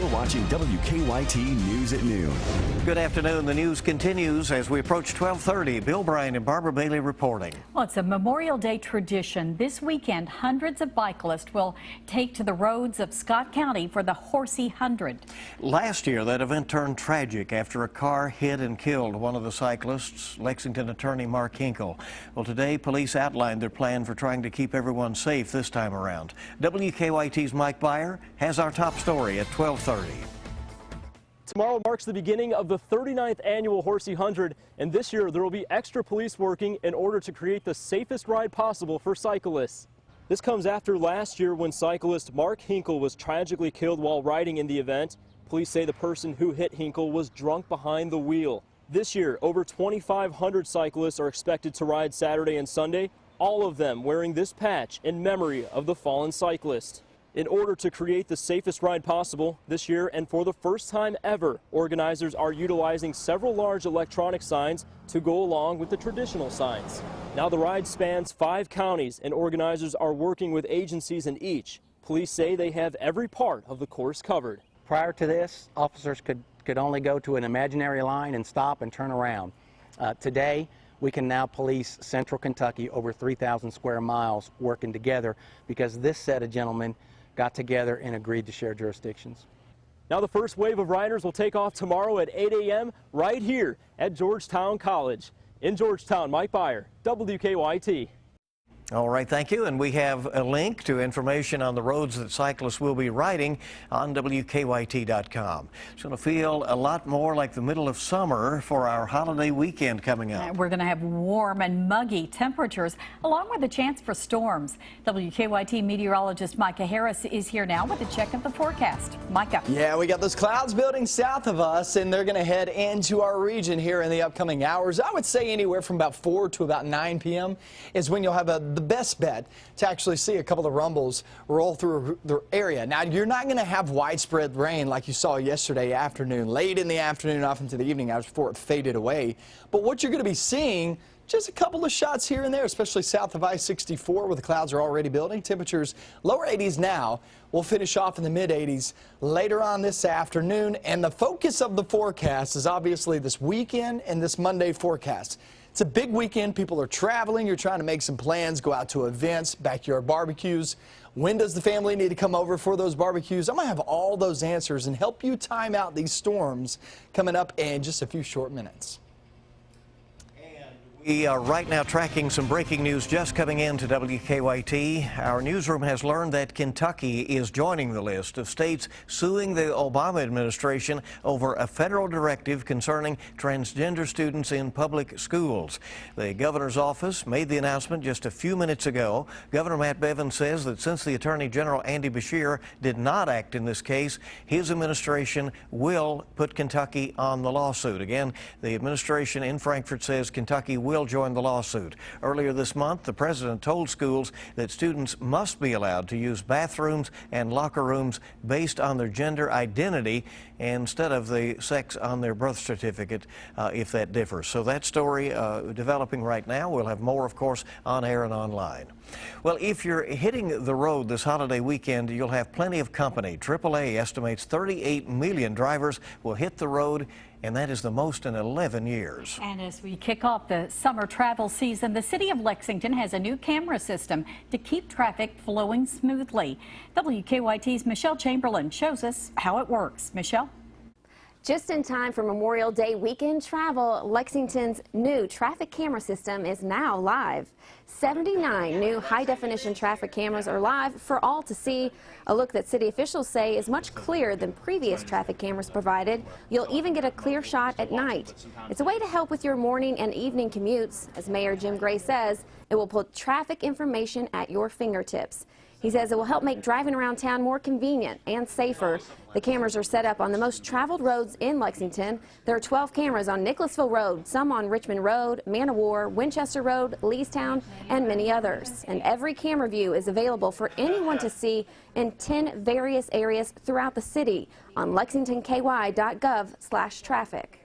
You're watching WKYT News at Noon. Good afternoon. The news continues as we approach 12:30. Bill Bryan and Barbara Bailey reporting. Well, it's a Memorial Day tradition. This weekend, hundreds of bicyclists will take to the roads of Scott County for the Horsey 100. Last year, that event turned tragic after a car hit and killed one of the cyclists, Lexington attorney Mark Hinkle. Well, today, police outlined their plan for trying to keep everyone safe this time around. WKYT's Mike Byer has our top story at 12:30. Tomorrow marks the beginning of the 39th annual Horsey 100, and this year there will be extra police working in order to create the safest ride possible for cyclists. This comes after last year when cyclist Mark Hinkle was tragically killed while riding in the event. Police say the person who hit Hinkle was drunk behind the wheel. This year, over 2,500 cyclists are expected to ride Saturday and Sunday, all of them wearing this patch in memory of the fallen cyclist. In order to create the safest ride possible this year, and for the first time ever, organizers are utilizing several large electronic signs to go along with the traditional signs. Now the ride spans 5 counties, and organizers are working with agencies in each. Police say they have every part of the course covered. Prior to this, officers could only go to an imaginary line and stop and turn around. Today, we can now police Central Kentucky, over 3,000 square miles, working together because this set of gentlemen got together and agreed to share jurisdictions. Now the first wave of riders will take off tomorrow at 8 a.m. right here at Georgetown College. In Georgetown, Mike Byer, WKYT. All right, thank you. And we have a link to information on the roads that cyclists will be riding on WKYT.com. It's going to feel a lot more like the middle of summer for our holiday weekend coming up. We're going to have warm and muggy temperatures, along with a chance for storms. WKYT meteorologist Micah Harris is here now with a check of the forecast. Micah. Yeah, we got those clouds building south of us, and they're going to head into our region here in the upcoming hours. I would say anywhere from about 4 to about 9 p.m. is when you'll have the best bet to actually see a couple of rumbles roll through the area. Now, you're not going to have widespread rain like you saw yesterday afternoon, late in the afternoon, off into the evening hours before it faded away. But what you're going to be seeing, just a couple of shots here and there, especially south of I-64 where the clouds are already building. Temperatures lower 80s now. We'll finish off in the mid-80s later on this afternoon. And the focus of the forecast is obviously this weekend and this Monday forecast. It's a big weekend. People are traveling. You're trying to make some plans, go out to events, backyard barbecues. When does the family need to come over for those barbecues? I'm going to have all those answers and help you time out these storms coming up in just a few short minutes. We are right now tracking some breaking news just coming in to WKYT. Our newsroom has learned that Kentucky is joining the list of states suing the Obama administration over a federal directive concerning transgender students in public schools. The governor's office made the announcement just a few minutes ago. Governor Matt Bevin says that since the Attorney General Andy Beshear did not act in this case, his administration will put Kentucky on the lawsuit. Again, the administration in Frankfort says Kentucky will join the lawsuit. Earlier this month, the president told schools that students must be allowed to use bathrooms and locker rooms based on their gender identity instead of the sex on their birth certificate if that differs. So that story developing right now. We'll have more, of course, on air and online. Well, if you're hitting the road this holiday weekend, you'll have plenty of company. AAA estimates 38 million drivers will hit the road, and that is the most in 11 years. And as we kick off the summer travel season, the city of Lexington has a new camera system to keep traffic flowing smoothly. WKYT's Michelle Chamberlain shows us how it works. Michelle? Just in time for Memorial Day weekend travel, Lexington's new traffic camera system is now live. 79 new high-definition traffic cameras are live for all to see. A look that city officials say is much clearer than previous traffic cameras provided. You'll even get a clear shot at night. It's a way to help with your morning and evening commutes. As Mayor Jim Gray says, it will put traffic information at your fingertips. He says it will help make driving around town more convenient and safer. The cameras are set up on the most traveled roads in Lexington. There are 12 cameras on Nicholasville Road, some on Richmond Road, Man o' War, Winchester Road, Leestown, and many others. And every camera view is available for anyone to see in 10 various areas throughout the city on lexingtonky.gov/traffic.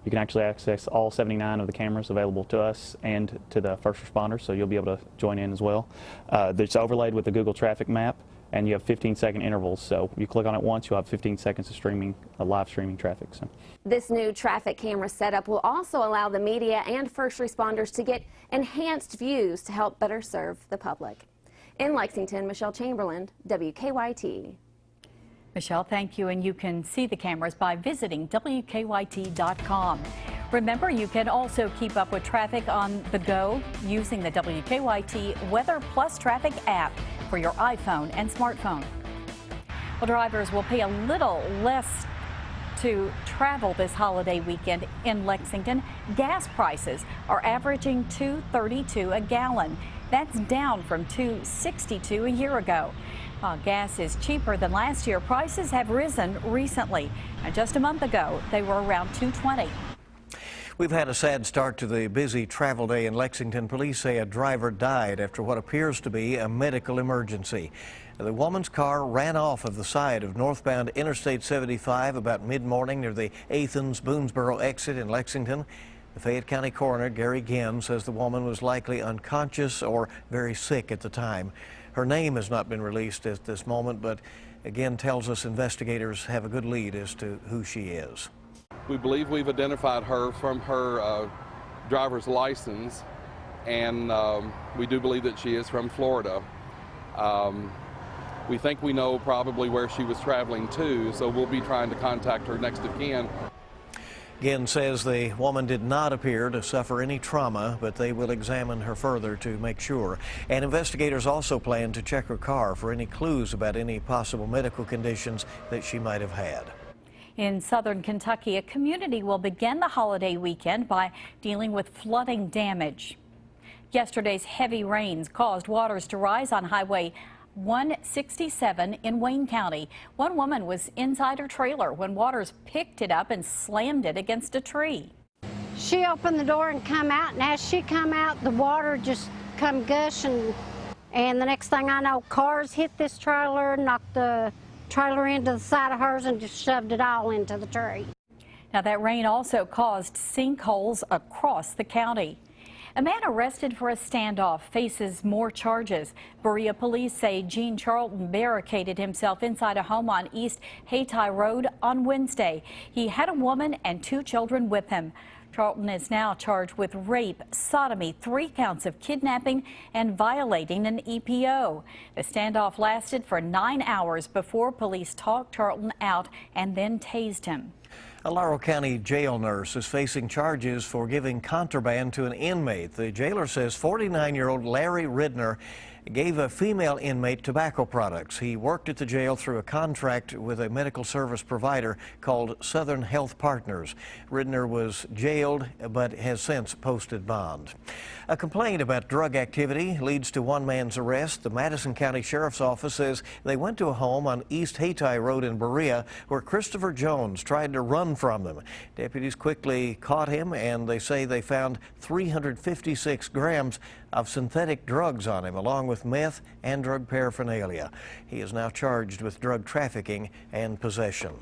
You can actually access all 79 of the cameras available to us and to the first responders, so you'll be able to join in as well. It's overlaid with the Google traffic map, and you have 15-second intervals. So you click on it once, you'll have 15 seconds of streaming, live streaming traffic. So. This new traffic camera setup will also allow the media and first responders to get enhanced views to help better serve the public. In Lexington, Michelle Chamberlain, WKYT. Michelle, thank you. And you can see the cameras by visiting WKYT.com. Remember, you can also keep up with traffic on the go using the WKYT Weather Plus Traffic app for your iPhone and smartphone. Well, drivers will pay a little less to travel this holiday weekend in Lexington. Gas prices are averaging $2.32 a gallon. That's down from $2.62 a year ago. While gas is cheaper than last year, prices have risen recently. And just a month ago, they were around $2.20. We've had a sad start to the busy travel day in Lexington. Police say a driver died after what appears to be a medical emergency. The woman's car ran off of the side of northbound Interstate 75 about mid-morning near the Athens-Boonesboro exit in Lexington. The Fayette County coroner, Gary Ginn, says the woman was likely unconscious or very sick at the time. Her name has not been released at this moment, but again tells us investigators have a good lead as to who she is. We believe we've identified her from her driver's license, and we do believe that she is from Florida. We think we know probably where she was traveling to, so we'll be trying to contact her next of kin. Ginn says the woman did not appear to suffer any trauma, but they will examine her further to make sure. And investigators also plan to check her car for any clues about any possible medical conditions that she might have had. In southern Kentucky, a community will begin the holiday weekend by dealing with flooding damage. Yesterday's heavy rains caused waters to rise on Highway 167 in Wayne County. One woman was inside her trailer when waters picked it up and slammed it against a tree. She opened the door and come out, and as she come out, the water just come gushing, and the next thing I know, cars hit this trailer, knocked the trailer into the side of hers and just shoved it all into the tree. Now, that rain also caused sinkholes across the county. A man arrested for a standoff faces more charges. Berea police say Gene Charlton barricaded himself inside a home on East Hayti Road on Wednesday. He had a woman and 2 children with him. Charlton is now charged with rape, sodomy, 3 counts of kidnapping, and violating an EPO. The standoff lasted for 9 hours before police talked Charlton out and then tased him. A Laurel County jail nurse is facing charges for giving contraband to an inmate. The jailer says 49-year-old Larry Ridner gave a female inmate tobacco products. He worked at the jail through a contract with a medical service provider called Southern Health Partners. Ridner was jailed but has since posted bond. A complaint about drug activity leads to one man's arrest. The Madison County Sheriff's Office says they went to a home on East Hayti Road in Berea where Christopher Jones tried to run from them. Deputies quickly caught him, and they say they found 356 grams of synthetic drugs on him, along with meth and drug paraphernalia. He is now charged with drug trafficking and possession.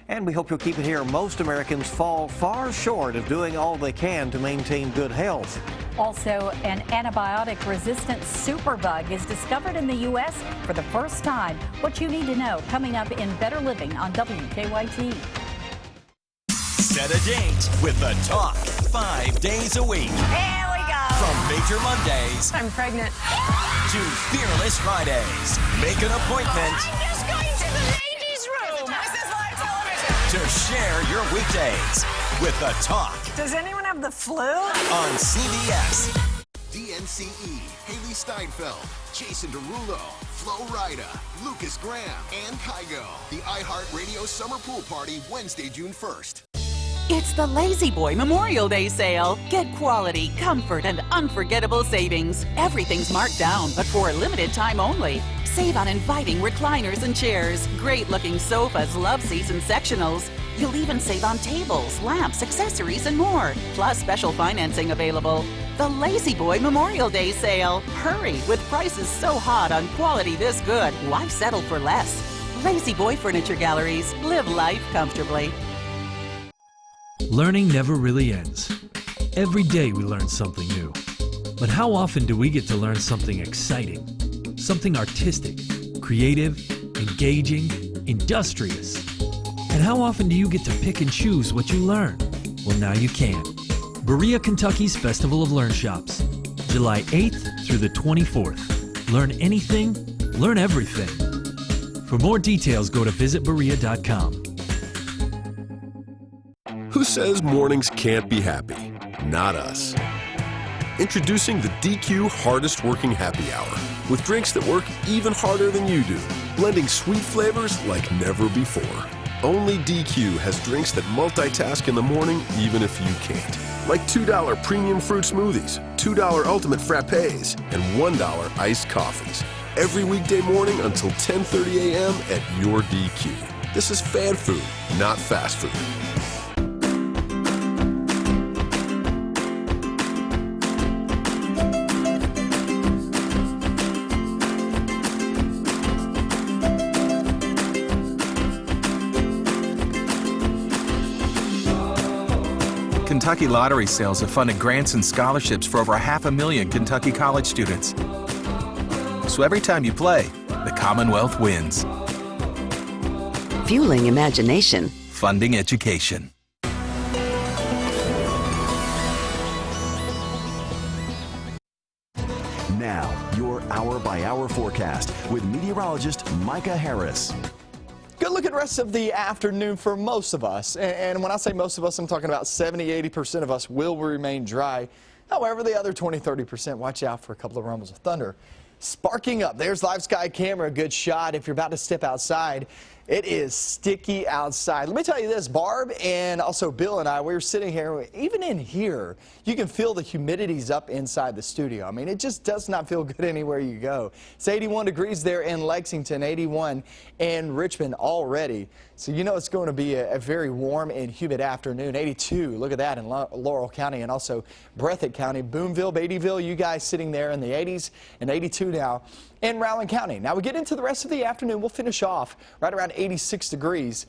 And we hope you'll keep it here. Most Americans fall far short of doing all they can to maintain good health. Also, an antibiotic-resistant superbug is discovered in the U.S. for the first time. What you need to know coming up in Better Living on WKYT. Set a date with The Talk 5 days a week. Here we go. From Major Mondays I'm pregnant. to Fearless Fridays. Make an appointment I'm just going to the ladies' room. This is live television. to share your weekdays with The Talk Does anyone have the flu? on CBS. DNCE, Haley Steinfeld, Jason Derulo, Flo Rida, Lucas Graham, and Kygo. The iHeartRadio Summer Pool Party, Wednesday, June 1st. It's the Lazy Boy Memorial Day sale. Get quality, comfort, and unforgettable savings. Everything's marked down, but for a limited time only. Save on inviting recliners and chairs, great-looking sofas, love seats, and sectionals. You'll even save on tables, lamps, accessories, and more. Plus special financing available. The Lazy Boy Memorial Day sale. Hurry, with prices so hot on quality this good. Why settle for less? Lazy Boy Furniture Galleries. Live life comfortably. Learning never really ends. Every day we learn something new. But how often do we get to learn something exciting? Something artistic, creative, engaging, industrious. And how often do you get to pick and choose what you learn? Well, now you can. Berea, Kentucky's Festival of Learn Shops, July 8th through the 24th. Learn anything, learn everything. For more details, go to visitberea.com. Who says mornings can't be happy? Not us. Introducing the DQ Hardest Working Happy Hour, with drinks that work even harder than you do, blending sweet flavors like never before. Only DQ has drinks that multitask in the morning even if you can't. Like $2 premium fruit smoothies, $2 ultimate frappes, and $1 iced coffees. Every weekday morning until 10:30 a.m. at your DQ. This is fan food, not fast food. Kentucky lottery sales have funded grants and scholarships for over 500,000 Kentucky college students. So every time you play, the Commonwealth wins. Fueling imagination. Funding education. Now, your hour-by-hour forecast with meteorologist Micah Harris. Good looking rest of the afternoon for most of us. And when I say most of us, I'm talking about 70–80% of us will remain dry. However, the other 20–30%, watch out for a couple of rumbles of thunder. Sparking up. There's live sky camera. Good shot. If you're about to step outside, it is sticky outside. Let me tell you this, Barb and also Bill and I, we were sitting here, even in here, you can feel the humidity's up inside the studio. I mean, it just does not feel good anywhere you go. It's 81 degrees there in Lexington, 81 in Richmond already. So you know it's going to be a very warm and humid afternoon. 82, look at that, in Laurel County and also Breathitt County. Boonville, Beattyville, you guys sitting there in the 80s, and 82 now in Rowan County. Now we get into the rest of the afternoon. We'll finish off right around 86 degrees.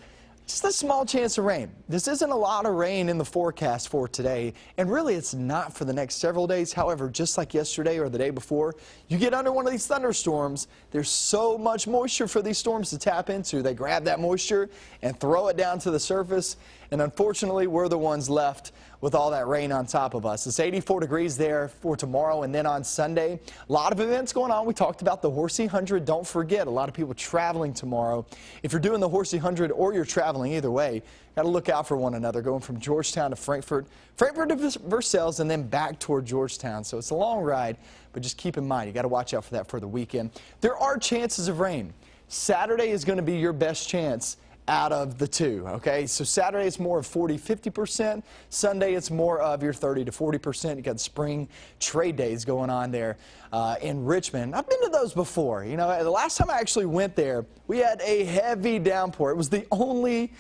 Just a small chance of rain. This isn't a lot of rain in the forecast for today, and really it's not for the next several days. However, just like yesterday or the day before, you get under one of these thunderstorms, there's so much moisture for these storms to tap into. They grab that moisture and throw it down to the surface, and unfortunately we're the ones left with all that rain on top of us. It's 84 degrees there for tomorrow, and then on Sunday, a lot of events going on. We talked about the Horsey 100. Don't forget, a lot of people traveling tomorrow. If you're doing the Horsey 100 or you're traveling either way, got to look out for one another, going from Georgetown to Frankfort, Frankfort to Versailles, and then back toward Georgetown. So it's a long ride, but just keep in mind, you got to watch out for that for the weekend. There are chances of rain. Saturday is going to be your best chance out of the two, okay? So Saturday it's more of 40–50%. Sunday it's more of your 30–40%. You got spring trade days going on there in Richmond. I've been to those before. You know, the last time I actually went there, we had a heavy downpour. It was the only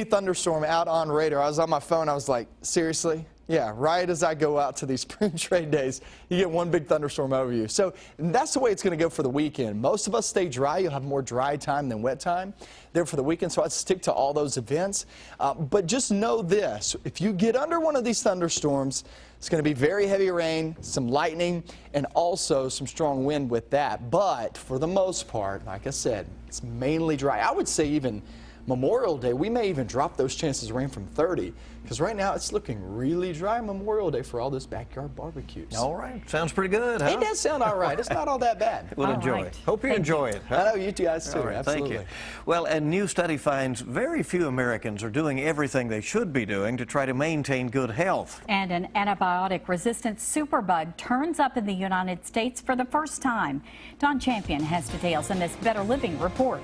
thunderstorm out on radar. I was on my phone. I was like, seriously? Yeah, right as I go out to these spring trade days, you get one big thunderstorm over you. So that's the way it's going to go for the weekend. Most of us stay dry. You'll have more dry time than wet time there for the weekend, so I'd stick to all those events. But just know this, if you get under one of these thunderstorms, it's going to be very heavy rain, some lightning, and also some strong wind with that. But for the most part, like I said, it's mainly dry. I would say even Memorial Day, we may even drop those chances of rain from 30, because right now it's looking really dry Memorial Day for all those backyard barbecues. All right. Sounds pretty good, huh? It does sound all right. It's not all that bad. We'll enjoy it. Hope you enjoy it. I know you guys too. All right, absolutely. thank you. Well, a new study finds very few Americans are doing everything they should be doing to try to maintain good health. And an antibiotic-resistant superbug turns up in the United States for the first time. Don Champion has details in this Better Living report.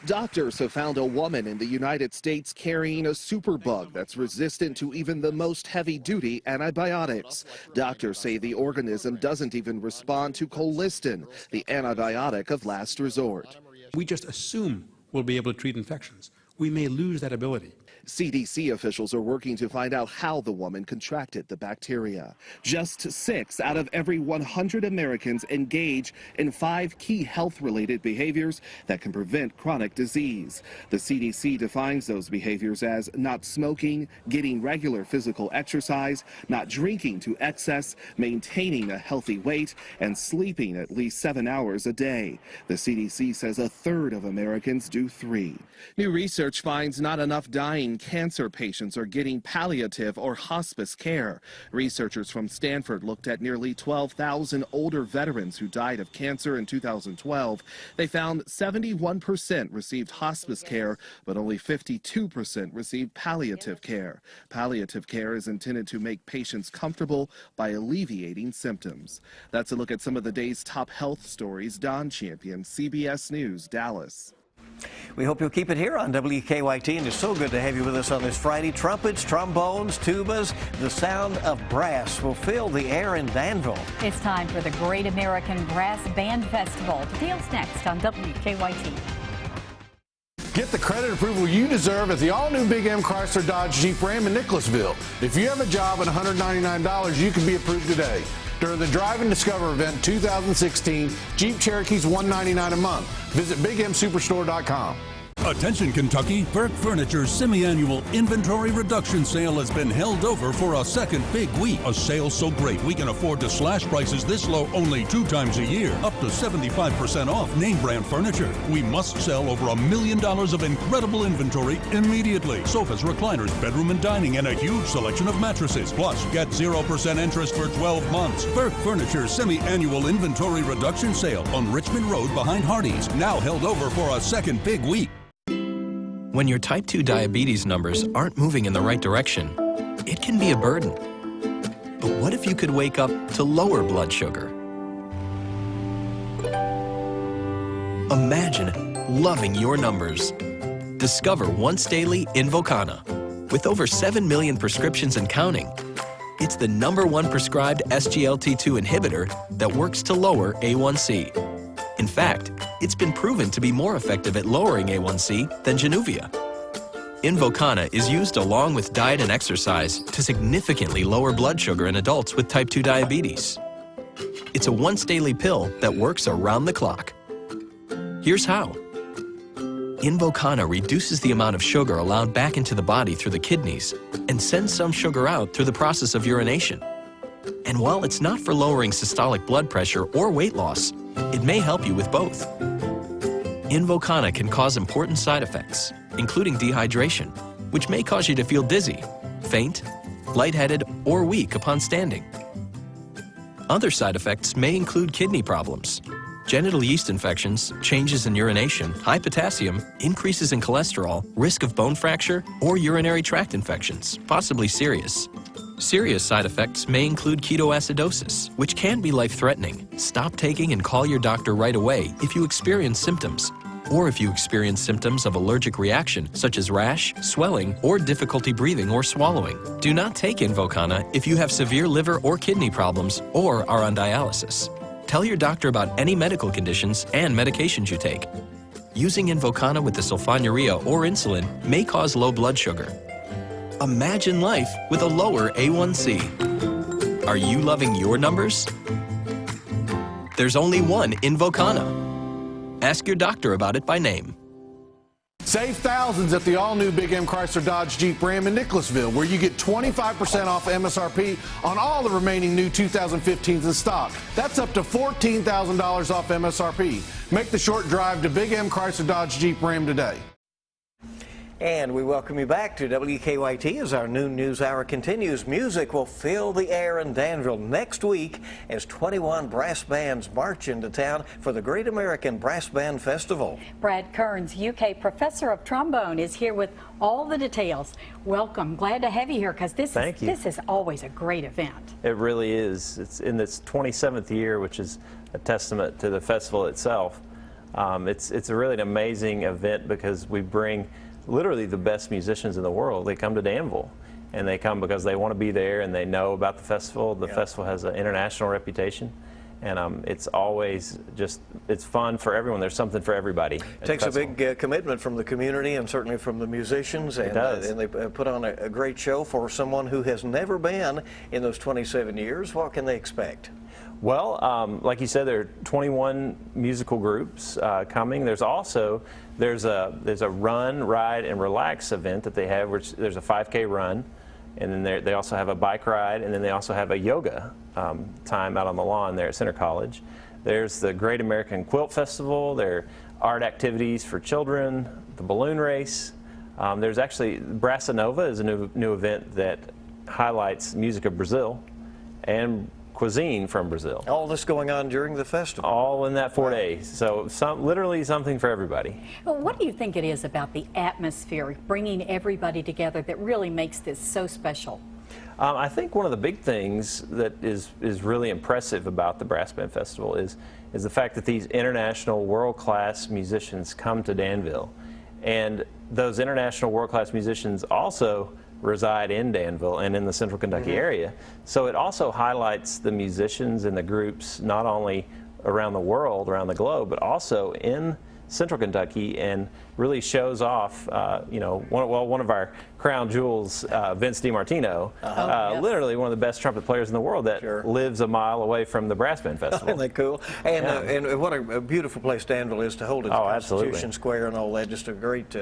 Doctors have found a woman in the United States carrying a superbug that's resistant to even the most heavy-duty antibiotics. Doctors say the organism doesn't even respond to colistin, the antibiotic of last resort. We just assume we'll be able to treat infections. We may lose that ability. CDC officials are working to find out how the woman contracted the bacteria. Just 6 out of every 100 Americans engage in 5 key health-related behaviors that can prevent chronic disease. The CDC defines those behaviors as not smoking, getting regular physical exercise, not drinking to excess, maintaining a healthy weight, and sleeping at least 7 hours a day. The CDC says a third of Americans do 3. New research finds not enough dying cancer patients are getting palliative or hospice care. Researchers from Stanford looked at nearly 12,000 older veterans who died of cancer in 2012. They found 71% received hospice care, but only 52% received palliative care. Palliative care is intended to make patients comfortable by alleviating symptoms. That's a look at some of the day's top health stories. Don Champion, CBS News, Dallas. We hope you'll keep it here on WKYT, and it's so good to have you with us on this Friday. Trumpets, trombones, tubas, the sound of brass will fill the air in Danville. It's time for the Great American Brass Band Festival. Details next on WKYT. Get the credit approval you deserve at the all-new Big M Chrysler Dodge Jeep Ram in Nicholasville. If you have a job at $199, you can be approved today. During the Drive and Discover event 2016, Jeep Cherokee's $199 a month. Visit BigMSuperstore.com. Attention Kentucky, Burke Furniture's semi-annual inventory reduction sale has been held over for a second big week. A sale so great we can afford to slash prices this low only 2 times a year, up to 75% off name brand furniture. We must sell over $1 million of incredible inventory immediately. Sofas, recliners, bedroom and dining, and a huge selection of mattresses. Plus, get 0% interest for 12 months. Burke Furniture's semi-annual inventory reduction sale on Richmond Road behind Hardee's, now held over for a second big week. When your type 2 diabetes numbers aren't moving in the right direction, it can be a burden. But what if you could wake up to lower blood sugar? Imagine loving your numbers. Discover once daily Invokana. With over 7 million prescriptions and counting, it's the #1 prescribed SGLT2 inhibitor that works to lower A1C. In fact, it's been proven to be more effective at lowering A1C than Januvia. Invokana is used along with diet and exercise to significantly lower blood sugar in adults with type 2 diabetes. It's a once-daily pill that works around the clock. Here's how. Invokana reduces the amount of sugar allowed back into the body through the kidneys and sends some sugar out through the process of urination. And while it's not for lowering systolic blood pressure or weight loss, it may help you with both. Invokana can cause important side effects, including dehydration, which may cause you to feel dizzy, faint, lightheaded, or weak upon standing. Other side effects may include kidney problems, genital yeast infections, changes in urination, high potassium, increases in cholesterol, risk of bone fracture, or urinary tract infections, possibly serious. Serious side effects may include ketoacidosis, which can be life-threatening. Stop taking and call your doctor right away if you experience symptoms, or if you experience symptoms of allergic reaction, such as rash, swelling, or difficulty breathing or swallowing. Do not take Invokana if you have severe liver or kidney problems or are on dialysis. Tell your doctor about any medical conditions and medications you take. Using Invokana with the sulfonylurea or insulin may cause low blood sugar. Imagine life with a lower A1C. Are you loving your numbers? There's only one Invokana. Ask your doctor about it by name. Save thousands at the all-new Big M Chrysler Dodge Jeep Ram in Nicholasville, where you get 25% off MSRP on all the remaining new 2015s in stock. That's up to $14,000 off MSRP. Make the short drive to Big M Chrysler Dodge Jeep Ram today. And we welcome you back to WKYT as our noon news hour continues. Music will fill the air in Danville next week as 21 brass bands march into town for the Great American Brass Band Festival. Brad Kearns, UK professor of trombone, is here with all the details. Welcome. Glad to have you here because this is always a great event. It really is. It's in its 27th year, which is a testament to the festival itself. It's really an amazing event because we bring literally the best musicians in the world. They come to Danville, and they come because they want to be there and they know about the festival. The festival has an international reputation, And it's always it's fun for everyone. There's something for everybody. It takes a big commitment from the community and certainly from the musicians. And, it does. And they put on a great show for someone who has never been in those 27 years. What can they expect? Well, like you said, there are 21 musical groups coming. There's a run, ride, and relax event that they have, which there's a 5K run, and then they also have a bike ride, and then they also have a yoga time out on the lawn there at Center College. There's the Great American Quilt Festival. There are art activities for children, the balloon race. There's actually Brassa Nova is a new event that highlights music of Brazil and cuisine from Brazil. All this going on during the festival. All in that 4 days. So literally something for everybody. Well, what do you think it is about the atmosphere, bringing everybody together, that really makes this so special? I think one of the big things that is really impressive about the Brass Band Festival is the fact that these international world-class musicians come to Danville. And those international world-class musicians also reside in Danville and in the Central Kentucky area. So it also highlights the musicians and the groups not only around the world, around the globe, but also in Central Kentucky, and really shows off, one of our crown jewels, Vince DiMartino, yes. literally one of the best trumpet players in the world that lives a mile away from the Brass Band Festival. Isn't that cool? And, and what a beautiful place Danville is to hold it. Absolutely. Constitution Square and all that, just a great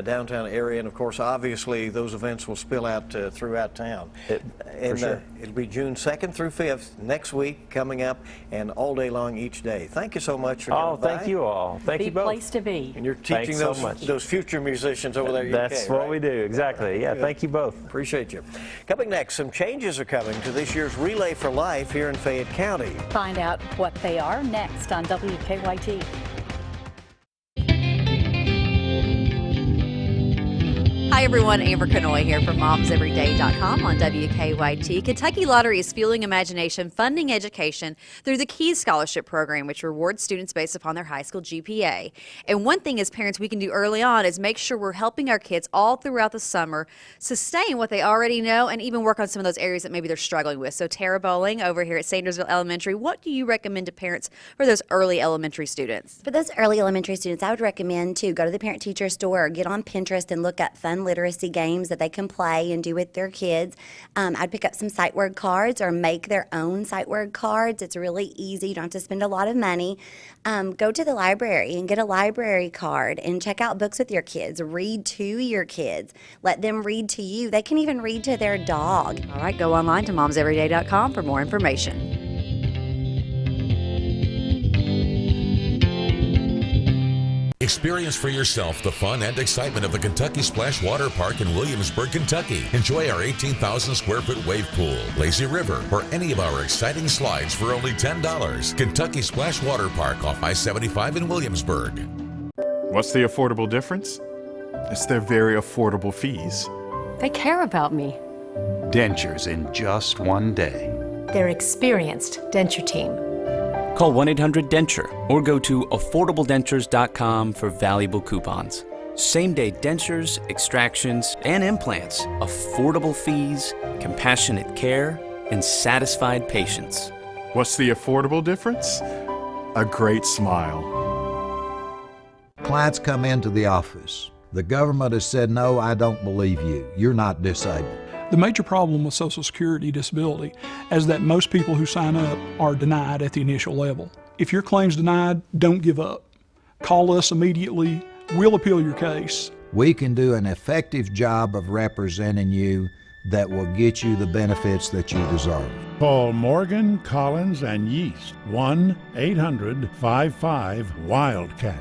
downtown area. And of course, obviously, those events will spill out throughout town. For sure. It'll be June 2nd through 5th next week coming up, and all day long each day. Thank you so much for coming by. Thank you all. Thank you both. Place to be. And you're teaching those future musicians over there at UK, That's what we do, exactly. Yeah, thank you both. Appreciate you. Coming next, some changes are coming to this year's Relay for Life here in Fayette County. Find out what they are next on WKYT. Hi everyone, Amber Canoy here from MomsEveryday.com on WKYT. Kentucky Lottery is fueling imagination, funding education through the Keys Scholarship Program, which rewards students based upon their high school GPA. And one thing as parents we can do early on is make sure we're helping our kids all throughout the summer sustain what they already know and even work on some of those areas that maybe they're struggling with. So Tara Bowling over here at Sandersville Elementary, what do you recommend to parents for those early elementary students? For those early elementary students, I would recommend to go to the parent-teacher store or get on Pinterest and look at fun literacy games that they can play and do with their kids. I'd pick up some sight word cards or make their own sight word cards. It's really easy. You don't have to spend a lot of money. Go to the library and get a library card and check out books with your kids. Read to your kids. Let them read to you. They can even read to their dog. All right, go online to momseveryday.com for more information. Experience for yourself the fun and excitement of the Kentucky Splash Water Park in Williamsburg, Kentucky. Enjoy our 18,000 square foot wave pool, lazy river, or any of our exciting slides for only $10. Kentucky Splash Water Park off I-75 in Williamsburg. What's the affordable difference? It's their very affordable fees. They care about me. Dentures in just one day. Their experienced denture team. Call 1-800-DENTURE or go to affordabledentures.com for valuable coupons. Same-day dentures, extractions, and implants. Affordable fees, compassionate care, and satisfied patients. What's the affordable difference? A great smile. Clients come into the office. The government has said, no, I don't believe you. You're not disabled. The major problem with Social Security disability is that most people who sign up are denied at the initial level. If your claim's denied, don't give up. Call us immediately. We'll appeal your case. We can do an effective job of representing you that will get you the benefits that you deserve. Call Morgan, Collins, and Yeast, 1-800-55-WILDCAT.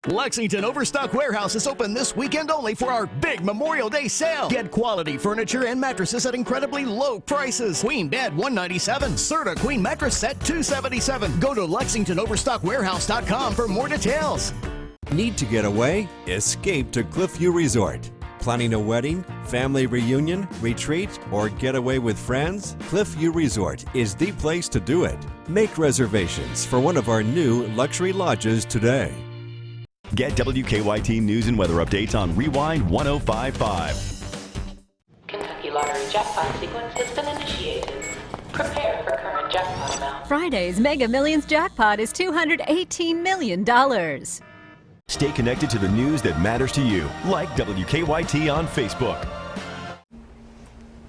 Lexington Overstock Warehouse is open this weekend only for our big Memorial Day sale. Get quality furniture and mattresses at incredibly low prices. Queen bed $197, Serta Queen mattress set $277. Go to LexingtonOverstockWarehouse.com for more details. Need to get away? Escape to Cliffview Resort. Planning a wedding, family reunion, retreat, or getaway with friends? Cliffview Resort is the place to do it. Make reservations for one of our new luxury lodges today. Get WKYT news and weather updates on Rewind 105.5. Kentucky Lottery jackpot sequence has been initiated. Prepare for current jackpot amount. Friday's Mega Millions jackpot is $218 million. Stay connected to the news that matters to you, like WKYT on Facebook.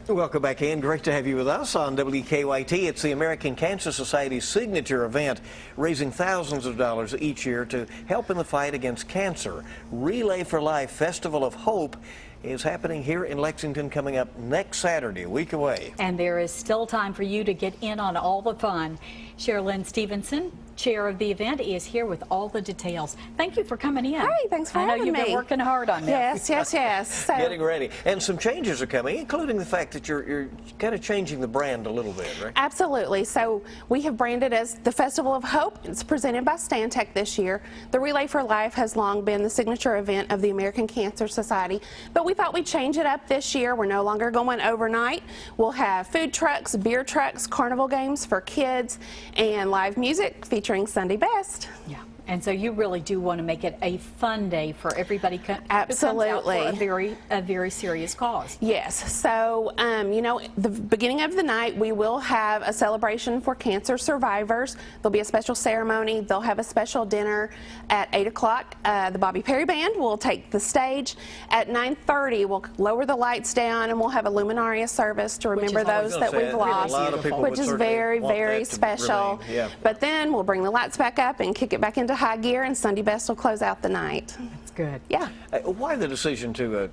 Welcome back in. Great to have you with us on WKYT. It's the American Cancer Society's signature event, raising thousands of dollars each year to help in the fight against cancer. Relay for Life Festival of Hope is happening here in Lexington coming up next Saturday, a week away. And there is still time for you to get in on all the fun. Sherilyn Stevenson, chair of the event, is here with all the details. Thank you for coming in. Hey, thanks for I having me. know you've been working hard on this. Yes. So, getting ready. And some changes are coming, including the fact that you're kind of changing the brand a little bit, right? absolutely. So we have branded as the Festival of Hope. It's presented by Stantec this year. The Relay for Life has long been the signature event of the American Cancer Society, but we thought we'd change it up this year. We're no longer going overnight. We'll have food trucks, beer trucks, carnival games for kids, and live music featuring Sunday Best. Yeah. And so you really do want to make it a fun day for everybody who comes out Absolutely. for a very serious cause. Yes. So, you know, the beginning of the night, we will have a celebration for cancer survivors. There'll be a special ceremony. They'll have a special dinner at 8 o'clock. The Bobby Perry Band will take the stage. At 9:30, we'll lower the lights down and we'll have a luminaria service to remember those that we've lost, which is very, very special. Yeah. But then we'll bring the lights back up and kick it back into high gear, and Sunday Best will close out the night. That's good. Yeah. Why the decision to,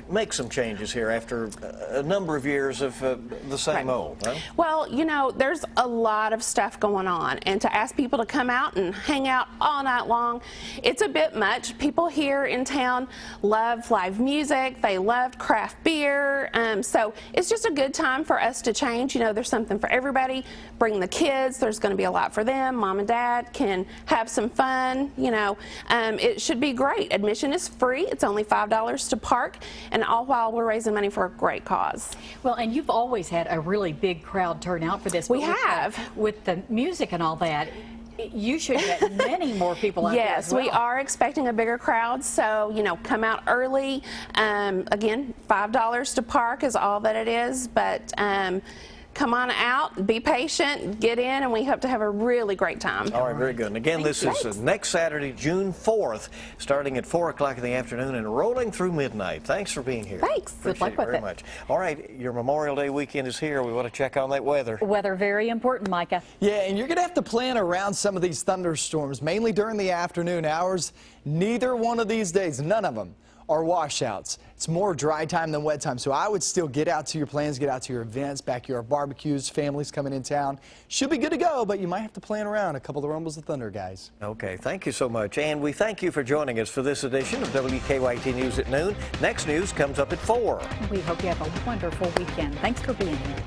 make some changes here after a number of years of the same old? Huh? Well, you know, there's a lot of stuff going on, and to ask people to come out and hang out all night long, it's a bit much. People here in town love live music. They love craft beer. So it's just a good time for us to change. You know, there's something for everybody. Bring the kids. There's going to be a lot for them. Mom and Dad can have some fun. You know, it should be great. Admission is free. It's only $5 to park, and all while we're raising money for a great cause. Well, and you've always had a really big crowd turn out for this. We have. With the music and all that, you should get many more people out there as well. Yes, we are expecting a bigger crowd, so, you know, come out early. Again, $5 to park is all that it is, but come on out, be patient, get in, and we hope to have a really great time. All right, very good. And again, this is next Saturday, June 4th, starting at 4 o'clock in the afternoon and rolling through midnight. Thanks for being here. Thanks. Good luck with it. Very much. All right, your Memorial Day weekend is here. We want to check on that weather. Weather very important, Micah. Yeah, and you're going to have to plan around some of these thunderstorms, mainly during the afternoon hours. Neither one of these days, none of them, are washouts. It's more dry time than wet time, so I would still get out to your plans, get out to your events, backyard barbecues, families coming in town. Should be good to go, but you might have to plan around a couple of rumbles of thunder, guys. Okay, thank you so much, and we thank you for joining us for this edition of WKYT News at noon. Next news comes up at 4. We hope you have a wonderful weekend. Thanks for being here.